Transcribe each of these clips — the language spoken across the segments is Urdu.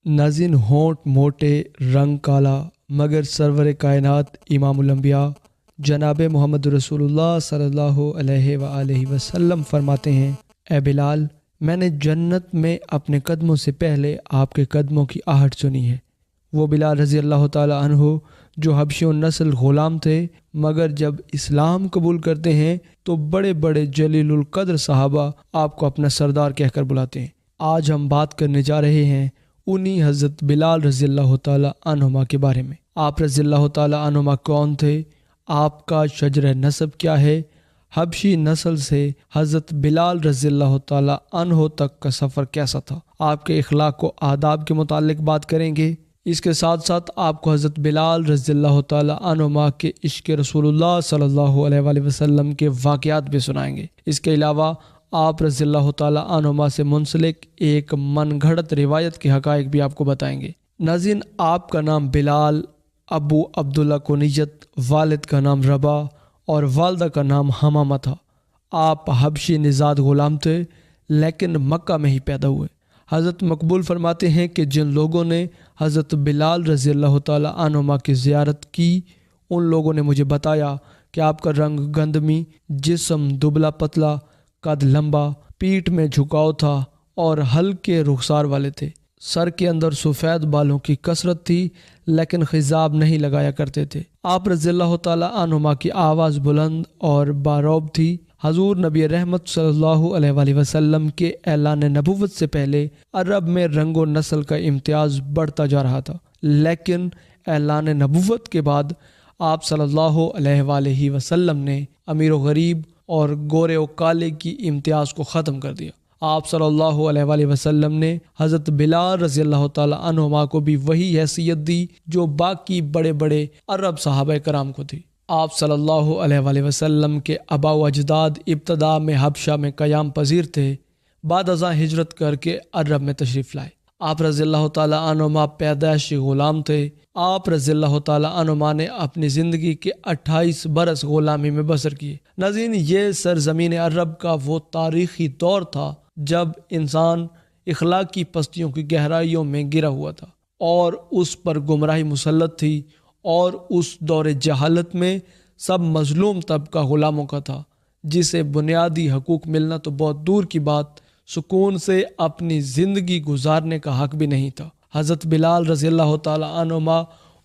ناظرین، ہونٹ موٹے، رنگ کالا، مگر سرور کائنات امام الانبیاء جناب محمد رسول اللہ صلی اللہ علیہ وآلہ وسلم فرماتے ہیں: اے بلال، میں نے جنت میں اپنے قدموں سے پہلے آپ کے قدموں کی آہٹ سنی ہے۔ وہ بلال رضی اللہ تعالی عنہ جو حبشی نسل غلام تھے، مگر جب اسلام قبول کرتے ہیں تو بڑے بڑے جلیل القدر صحابہ آپ کو اپنا سردار کہہ کر بلاتے ہیں۔ آج ہم بات کرنے جا رہے ہیں انہی حضرت بلال رضی اللہ تعالی عنہما کے بارے میں۔ آپ رضی اللہ تعالی عنہما کون تھے؟ آپ کا شجرہ نسب کیا ہے؟ حبشی نسل سے حضرت بلال رضی اللہ تعالی عنہ تک کا سفر کیسا تھا؟ آپ کے اخلاق و آداب کے متعلق بات کریں گے۔ اس کے ساتھ ساتھ آپ کو حضرت بلال رضی اللہ تعالی عنہما کے عشق رسول اللہ صلی اللہ علیہ وآلہ وسلم کے واقعات بھی سنائیں گے۔ اس کے علاوہ آپ رضی اللہ تعالی عنہما سے منسلک ایک من گھڑت روایت کے حقائق بھی آپ کو بتائیں گے۔ ناظرین، آپ کا نام بلال، ابو عبداللہ کنیت، والد کا نام ربا اور والدہ کا نام حمامہ تھا۔ آپ حبشی نژاد غلام تھے، لیکن مکہ میں ہی پیدا ہوئے۔ حضرت مقبول فرماتے ہیں کہ جن لوگوں نے حضرت بلال رضی اللہ تعالی عنہما کی زیارت کی، ان لوگوں نے مجھے بتایا کہ آپ کا رنگ گندمی، جسم دبلا پتلا، قد لمبا، پیٹھ میں جھکاؤ تھا اور ہلکے رخسار والے تھے۔ سر کے اندر سفید بالوں کی کثرت تھی، لیکن خضاب نہیں لگایا کرتے تھے۔ آپ رضی اللہ تعالی عنہما کی آواز بلند اور باروب تھی۔ حضور نبی رحمت صلی اللہ علیہ وآلہ وسلم کے اعلان نبوت سے پہلے عرب میں رنگ و نسل کا امتیاز بڑھتا جا رہا تھا، لیکن اعلان نبوت کے بعد آپ صلی اللہ علیہ وآلہ وسلم نے امیر و غریب اور گورے و کالے کی امتیاز کو ختم کر دیا۔ آپ صلی اللہ علیہ وآلہ وسلم نے حضرت بلال رضی اللہ تعالی عنہما کو بھی وہی حیثیت دی جو باقی بڑے بڑے عرب صحابہ کرام کو تھی۔ آپ صلی اللہ علیہ وآلہ وسلم کے آباء و اجداد ابتدا میں حبشہ میں قیام پذیر تھے، بعد ازاں ہجرت کر کے عرب میں تشریف لائے۔ آپ رضی اللہ تعالی عنہما پیدائشی غلام تھے۔ آپ رضی اللہ تعالی عنہما نے اپنی زندگی کے 28 برس غلامی میں بسر کیے۔ ناظرین، یہ سرزمین عرب کا وہ تاریخی دور تھا جب انسان اخلاقی پستیوں کی گہرائیوں میں گرا ہوا تھا اور اس پر گمراہی مسلط تھی، اور اس دور جہالت میں سب مظلوم طبقہ غلاموں کا تھا، جسے بنیادی حقوق ملنا تو بہت دور کی بات، سکون سے اپنی زندگی گزارنے کا حق بھی نہیں تھا۔ حضرت بلال رضی اللہ تعالی عنہما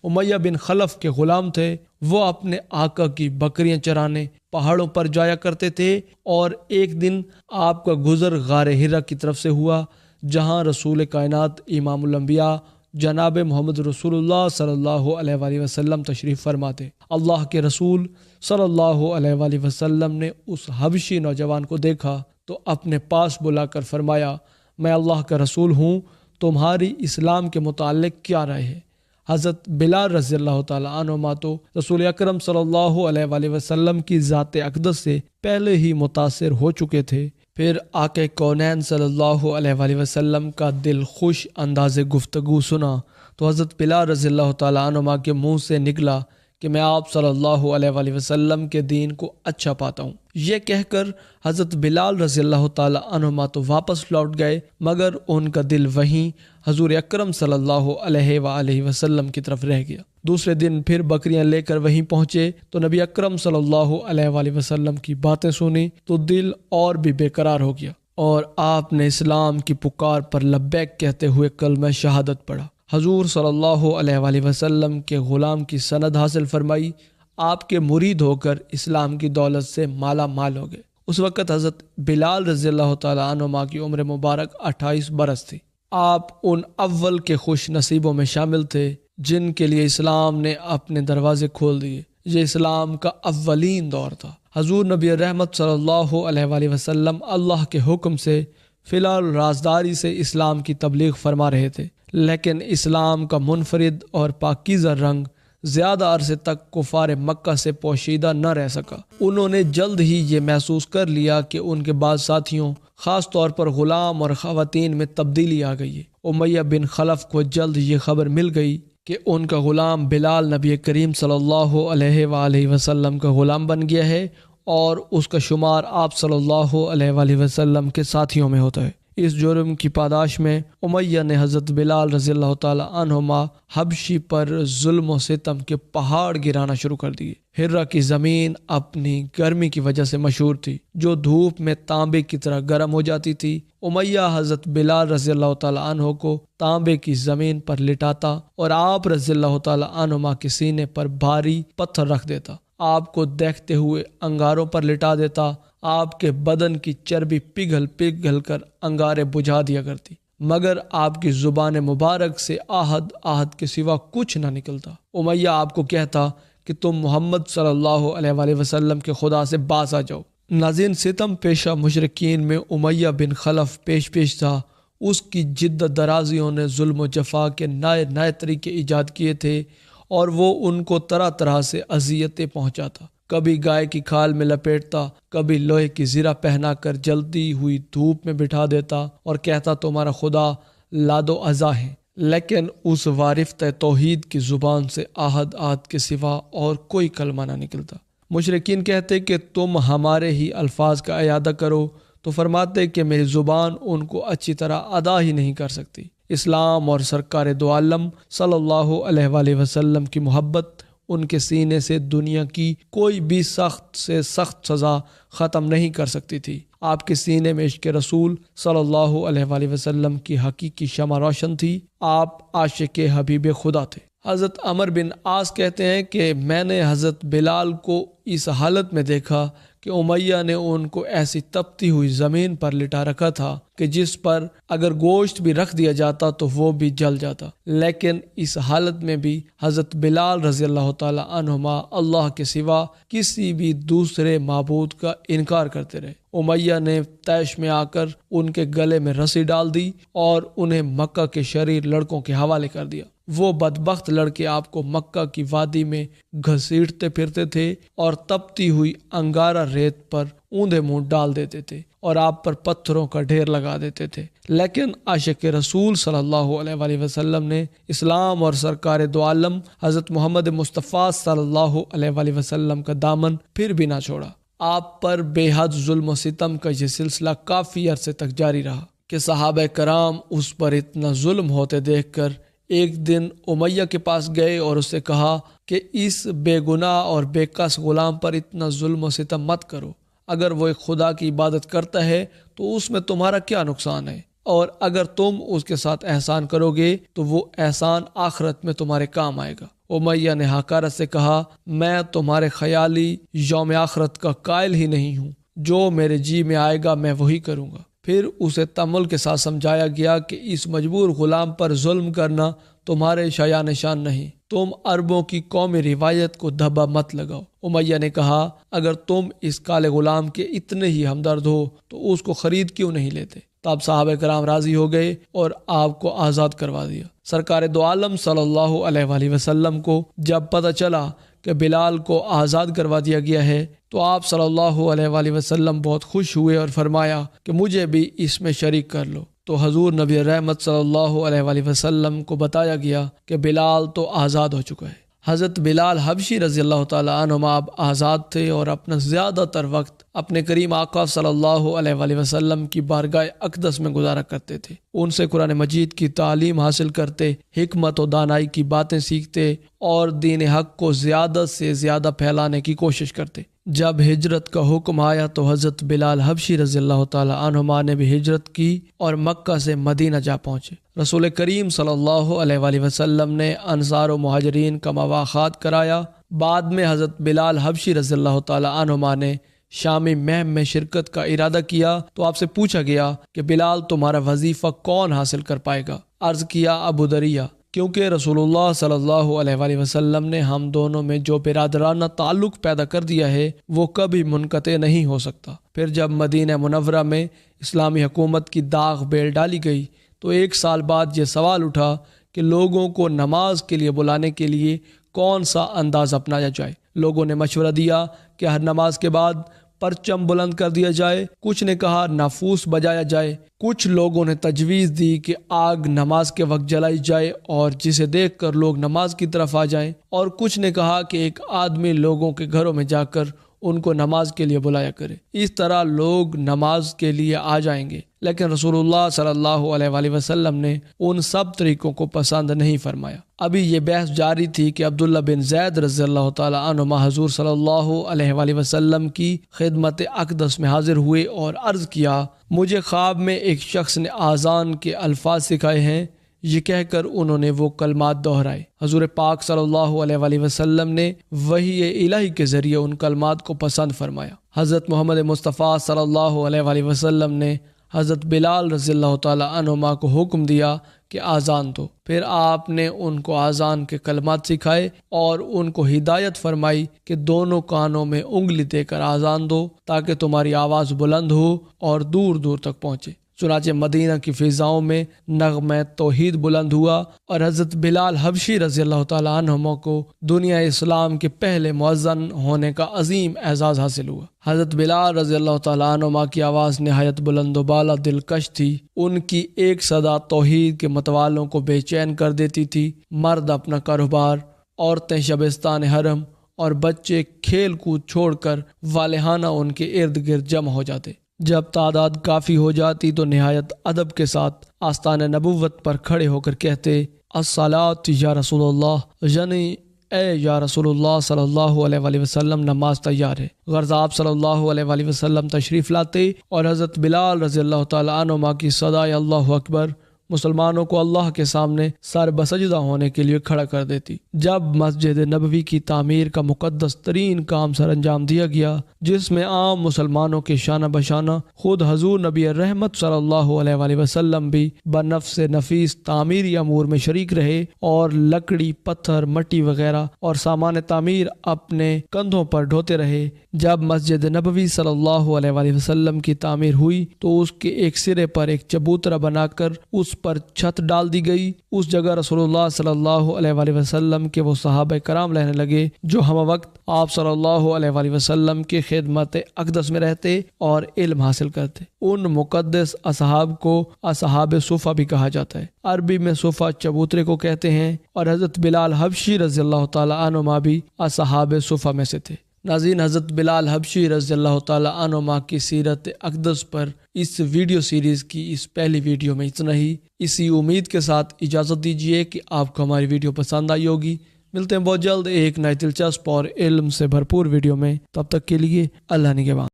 امیہ بن خلف کے غلام تھے۔ وہ اپنے آقا کی بکریاں چرانے پہاڑوں پر جایا کرتے تھے، اور ایک دن آپ کا گزر غار ہرا کی طرف سے ہوا، جہاں رسول کائنات امام الانبیاء جناب محمد رسول اللہ صلی اللہ علیہ وآلہ وسلم تشریف فرماتے۔ اللہ کے رسول صلی اللہ علیہ وآلہ وسلم نے اس حبشی نوجوان کو دیکھا تو اپنے پاس بلا کر فرمایا: میں اللہ کا رسول ہوں، تمہاری اسلام کے متعلق کیا رائے ہے؟ حضرت بلال رضی اللہ تعالی عنہما تو رسول اکرم صلی اللہ علیہ وآلہ وسلم کی ذات اقدس سے پہلے ہی متاثر ہو چکے تھے۔ پھر آقا کونین صلی اللہ علیہ وآلہ وسلم کا دل خوش انداز گفتگو سنا تو حضرت بلال رضی اللہ تعالی عنہما کے منہ سے نکلا کہ میں آپ صلی اللہ علیہ وآلہ وسلم کے دین کو اچھا پاتا ہوں۔ یہ کہہ کر حضرت بلال رضی اللہ تعالی عنہما تو واپس لوٹ گئے، مگر ان کا دل وہیں حضور اکرم صلی اللہ علیہ وآلہ وسلم کی طرف رہ گیا۔ دوسرے دن پھر بکریاں لے کر وہیں پہنچے تو نبی اکرم صلی اللہ علیہ وآلہ وسلم کی باتیں سنی تو دل اور بھی بے قرار ہو گیا، اور آپ نے اسلام کی پکار پر لبیک کہتے ہوئے کلمہ شہادت پڑھا۔ حضور صلی اللہ علیہ وآلہ وسلم کے غلام کی سند حاصل فرمائی، آپ کے مرید ہو کر اسلام کی دولت سے مالا مال ہو گئے۔ اس وقت حضرت بلال رضی اللہ تعالی عنہما کی عمر مبارک 28 برس تھی۔ آپ ان اول کے خوش نصیبوں میں شامل تھے جن کے لیے اسلام نے اپنے دروازے کھول دیے۔ یہ اسلام کا اولین دور تھا۔ حضور نبی رحمت صلی اللہ علیہ وآلہ وسلم اللہ کے حکم سے فی الحال رازداری سے اسلام کی تبلیغ فرما رہے تھے، لیکن اسلام کا منفرد اور پاکیزہ رنگ زیادہ عرصے تک کفار مکہ سے پوشیدہ نہ رہ سکا۔ انہوں نے جلد ہی یہ محسوس کر لیا کہ ان کے بعض ساتھیوں، خاص طور پر غلام اور خواتین میں تبدیلی آ گئی ہے۔ امیہ بن خلف کو جلد یہ خبر مل گئی کہ ان کا غلام بلال نبی کریم صلی اللہ علیہ وآلہ وسلم کا غلام بن گیا ہے، اور اس کا شمار آپ صلی اللہ علیہ وآلہ وسلم کے ساتھیوں میں ہوتا ہے۔ اس جرم کی پاداش میں امیہ نے حضرت بلال رضی اللہ تعالی عنہما حبشی پر ظلم و ستم کے پہاڑ گرانا شروع کر دیے۔ ہرہ کی زمین اپنی گرمی کی وجہ سے مشہور تھی، جو دھوپ میں تانبے کی طرح گرم ہو جاتی تھی۔ امیہ حضرت بلال رضی اللہ تعالی عنہ کو تانبے کی زمین پر لٹاتا اور آپ رضی اللہ تعالی عنہما کے سینے پر بھاری پتھر رکھ دیتا، آپ کو دیکھتے ہوئے انگاروں پر لٹا دیتا۔ آپ کے بدن کی چربی پگھل کر انگاریں بجھا دیا کرتی، مگر آپ کی زبان مبارک سے آہد کے سوا کچھ نہ نکلتا۔ امیہ آپ کو کہتا کہ تم محمد صلی اللہ علیہ وآلہ وسلم کے خدا سے باز آ جاؤ۔ ناظرین، ستم پیشہ مشرکین میں امیہ بن خلف پیش تھا۔ اس کی جدت درازیوں نے ظلم و جفا کے نئے طریقے ایجاد کیے تھے اور وہ ان کو طرح طرح سے اذیتیں پہنچاتا۔ کبھی گائے کی کھال میں لپیٹتا، کبھی لوہے کی زرہ پہنا کر جلتی ہوئی دھوپ میں بٹھا دیتا اور کہتا تمہارا خدا لاد و ازا ہے، لیکن اس وارفتہ توحید کی زبان سے آہد کے سوا اور کوئی کلمہ نہ نکلتا۔ مشرکین کہتے کہ تم ہمارے ہی الفاظ کا اعادہ کرو، تو فرماتے کہ میری زبان ان کو اچھی طرح ادا ہی نہیں کر سکتی۔ اسلام اور سرکار دو عالم صلی اللہ علیہ وآلہ وسلم کی محبت ان کے سینے سے دنیا کی کوئی بھی سخت سے سخت سزا ختم نہیں کر سکتی تھی۔ آپ کے سینے میں عشق رسول صلی اللہ علیہ وآلہ وسلم کی حقیقی شمع روشن تھی۔ آپ عاشق حبیب خدا تھے۔ حضرت عمر بن عاص کہتے ہیں کہ میں نے حضرت بلال کو اس حالت میں دیکھا کہ امیہ نے ان کو ایسی تپتی ہوئی زمین پر لٹا رکھا تھا کہ جس پر اگر گوشت بھی رکھ دیا جاتا تو وہ بھی جل جاتا، لیکن اس حالت میں بھی حضرت بلال رضی اللہ تعالی عنہما اللہ کے سوا کسی بھی دوسرے معبود کا انکار کرتے رہے۔ امیہ نے طیش میں آ کر ان کے گلے میں رسی ڈال دی اور انہیں مکہ کے شریر لڑکوں کے حوالے کر دیا۔ وہ بدبخت لڑکے آپ کو مکہ کی وادی میں گھسیٹتے پھرتے تھے اور تپتی ہوئی انگارہ ریت پر اوندھے منہ ڈال دیتے تھے اور آپ پر پتھروں کا ڈھیر لگا دیتے تھے، لیکن عاشق رسول صلی اللہ علیہ وآلہ وسلم نے اسلام اور سرکار دو عالم حضرت محمد مصطفیٰ صلی اللہ علیہ وآلہ وسلم کا دامن پھر بھی نہ چھوڑا۔ آپ پر بے حد ظلم و ستم کا یہ سلسلہ کافی عرصے تک جاری رہا کہ صحابہ کرام اس پر اتنا ظلم ہوتے دیکھ کر ایک دن امیہ کے پاس گئے اور اس سے کہا کہ اس بے گناہ اور بے کس غلام پر اتنا ظلم و ستم مت کرو۔ اگر وہ ایک خدا کی عبادت کرتا ہے تو اس میں تمہارا کیا نقصان ہے، اور اگر تم اس کے ساتھ احسان کرو گے تو وہ احسان آخرت میں تمہارے کام آئے گا۔ امیہ نے حقارت سے کہا میں تمہارے خیالی یوم آخرت کا قائل ہی نہیں ہوں، جو میرے جی میں آئے گا میں وہی کروں گا۔ پھر اسے تمل کے ساتھ سمجھایا گیا کہ اس مجبور غلام پر ظلم کرنا تمہارے شایان شان نہیں، تم عربوں کی قومی روایت کو دھبا مت لگاؤ۔ امیہ نے کہا اگر تم اس کالے غلام کے اتنے ہی ہمدرد ہو تو اس کو خرید کیوں نہیں لیتے؟ تب صحابہ کرام راضی ہو گئے اور آپ کو آزاد کروا دیا۔ سرکار دو عالم صلی اللہ علیہ وآلہ وسلم کو جب پتہ چلا کہ بلال کو آزاد کروا دیا گیا ہے تو آپ صلی اللہ علیہ وآلہ وسلم بہت خوش ہوئے اور فرمایا کہ مجھے بھی اس میں شریک کر لو۔ تو حضور نبی رحمت صلی اللہ علیہ وآلہ وسلم کو بتایا گیا کہ بلال تو آزاد ہو چکا ہے۔ حضرت بلال حبشی رضی اللہ تعالی عنہما اب آزاد تھے اور اپنا زیادہ تر وقت اپنے کریم آقا صلی اللہ علیہ وآلہ وسلم کی بارگاہ اقدس میں گزارا کرتے تھے۔ ان سے قرآن مجید کی تعلیم حاصل کرتے، حکمت و دانائی کی باتیں سیکھتے اور دین حق کو زیادہ سے زیادہ پھیلانے کی کوشش کرتے۔ جب ہجرت کا حکم آیا تو حضرت بلال حبشی رضی اللہ تعالی عنہما نے بھی ہجرت کی اور مکہ سے مدینہ جا پہنچے۔ رسول کریم صلی اللہ علیہ وآلہ وسلم نے انصار و مہاجرین کا مواخات کرایا۔ بعد میں حضرت بلال حبشی رضی اللہ تعالی عنہما نے شامی مہم میں شرکت کا ارادہ کیا تو آپ سے پوچھا گیا کہ بلال تمہارا وظیفہ کون حاصل کر پائے گا؟ عرض کیا ابو دریا، کیونکہ رسول اللہ صلی اللہ علیہ وآلہ وسلم نے ہم دونوں میں جو برادرانہ تعلق پیدا کر دیا ہے وہ کبھی منقطع نہیں ہو سکتا۔ پھر جب مدینہ منورہ میں اسلامی حکومت کی داغ بیل ڈالی گئی تو 1 سال بعد یہ سوال اٹھا کہ لوگوں کو نماز کے لیے بلانے کے لیے کون سا انداز اپنایا جائے۔ لوگوں نے مشورہ دیا کہ ہر نماز کے بعد پرچم بلند کر دیا جائے، کچھ نے کہا نافوس بجایا جائے، کچھ لوگوں نے تجویز دی کہ آگ نماز کے وقت جلائی جائے اور جسے دیکھ کر لوگ نماز کی طرف آ جائیں، اور کچھ نے کہا کہ ایک آدمی لوگوں کے گھروں میں جا کر ان کو نماز کے لیے بلایا کرے۔ اس طرح لوگ نماز کے لیے آ جائیں گے، لیکن رسول اللہ صلی اللہ علیہ وآلہ وسلم نے ان سب طریقوں کو پسند نہیں فرمایا۔ ابھی یہ بحث جاری تھی کہ عبداللہ بن زید رضی اللہ تعالی عنہما حضور صلی اللہ علیہ وآلہ وسلم کی خدمت اقدس میں حاضر ہوئے اور عرض کیا، مجھے خواب میں ایک شخص نے آذان کے الفاظ سکھائے ہیں۔ یہ کہہ کر انہوں نے وہ کلمات دہرائے۔ حضور پاک صلی اللہ علیہ وآلہ وسلم نے وحی الہی کے ذریعے ان کلمات کو پسند فرمایا۔ حضرت محمد مصطفیٰ صلی اللہ علیہ وآلہ وسلم نے حضرت بلال رضی اللہ تعالی عنہما کو حکم دیا کہ آذان دو۔ پھر آپ نے ان کو آذان کے کلمات سکھائے اور ان کو ہدایت فرمائی کہ دونوں کانوں میں انگلی دے کر آذان دو تاکہ تمہاری آواز بلند ہو اور دور دور تک پہنچے۔ چنانچہ مدینہ کی فضاؤں میں نغمہ توحید بلند ہوا اور حضرت بلال حبشی رضی اللہ تعالی عنہما کو دنیا اسلام کے پہلے مؤذن ہونے کا عظیم اعزاز حاصل ہوا۔ حضرت بلال رضی اللہ تعالی عنہما کی آواز نہایت بلند و بالا دلکش تھی۔ ان کی ایک صدا توحید کے متوالوں کو بے چین کر دیتی تھی۔ مرد اپنا کاروبار، عورتیں شبستان حرم اور بچے کھیل کود چھوڑ کر والہانہ ان کے ارد گرد جمع ہو جاتے۔ جب تعداد کافی ہو جاتی تو نہایت ادب کے ساتھ آستان نبوت پر کھڑے ہو کر کہتے، الصلاۃ یا رسول اللہ، یعنی اے یا رسول اللہ صلی اللہ علیہ وآلہ وسلم نماز تیار ہے۔ غرض آپ صلی اللہ علیہ وآلہ وسلم تشریف لاتے اور حضرت بلال رضی اللہ تعالی عنہما کی صدائے اللہ اکبر مسلمانوں کو اللہ کے سامنے سر بسجدہ ہونے کے لیے کھڑا کر دیتی۔ جب مسجد نبوی کی تعمیر کا مقدس ترین کام سر انجام دیا گیا، جس میں عام مسلمانوں کے شانہ بشانہ خود حضور نبی رحمت صلی اللہ علیہ وآلہ وسلم بھی بنفس نفیس تعمیری امور میں شریک رہے اور لکڑی، پتھر، مٹی وغیرہ اور سامان تعمیر اپنے کندھوں پر ڈھوتے رہے۔ جب مسجد نبوی صلی اللہ علیہ وآلہ وسلم کی تعمیر ہوئی تو اس کے ایک سرے پر ایک چبوترا بنا کر اس پر چھت ڈال دی گئی۔ اس جگہ رسول اللہ صلی اللہ علیہ وآلہ وسلم کے وہ صحابہ کرام رہنے لگے جو ہم وقت آپ صلی اللہ علیہ وآلہ وسلم کی خدمت اقدس میں رہتے اور علم حاصل کرتے۔ ان مقدس اصحاب کو اصحاب صفہ بھی کہا جاتا ہے۔ عربی میں صفہ چبوترے کو کہتے ہیں، اور حضرت بلال حبشی رضی اللہ تعالی عنہما بھی اصحاب صفہ میں سے تھے۔ ناظرین، حضرت بلال حبشی رضی اللہ تعالی عنہما کی سیرت اقدس پر اس ویڈیو سیریز کی اس پہلی ویڈیو میں اتنا ہی۔ اسی امید کے ساتھ اجازت دیجیے کہ آپ کو ہماری ویڈیو پسند آئی ہوگی۔ ملتے ہیں بہت جلد ایک نئی دلچسپ اور علم سے بھرپور ویڈیو میں۔ تب تک کے لیے اللہ نگہبان۔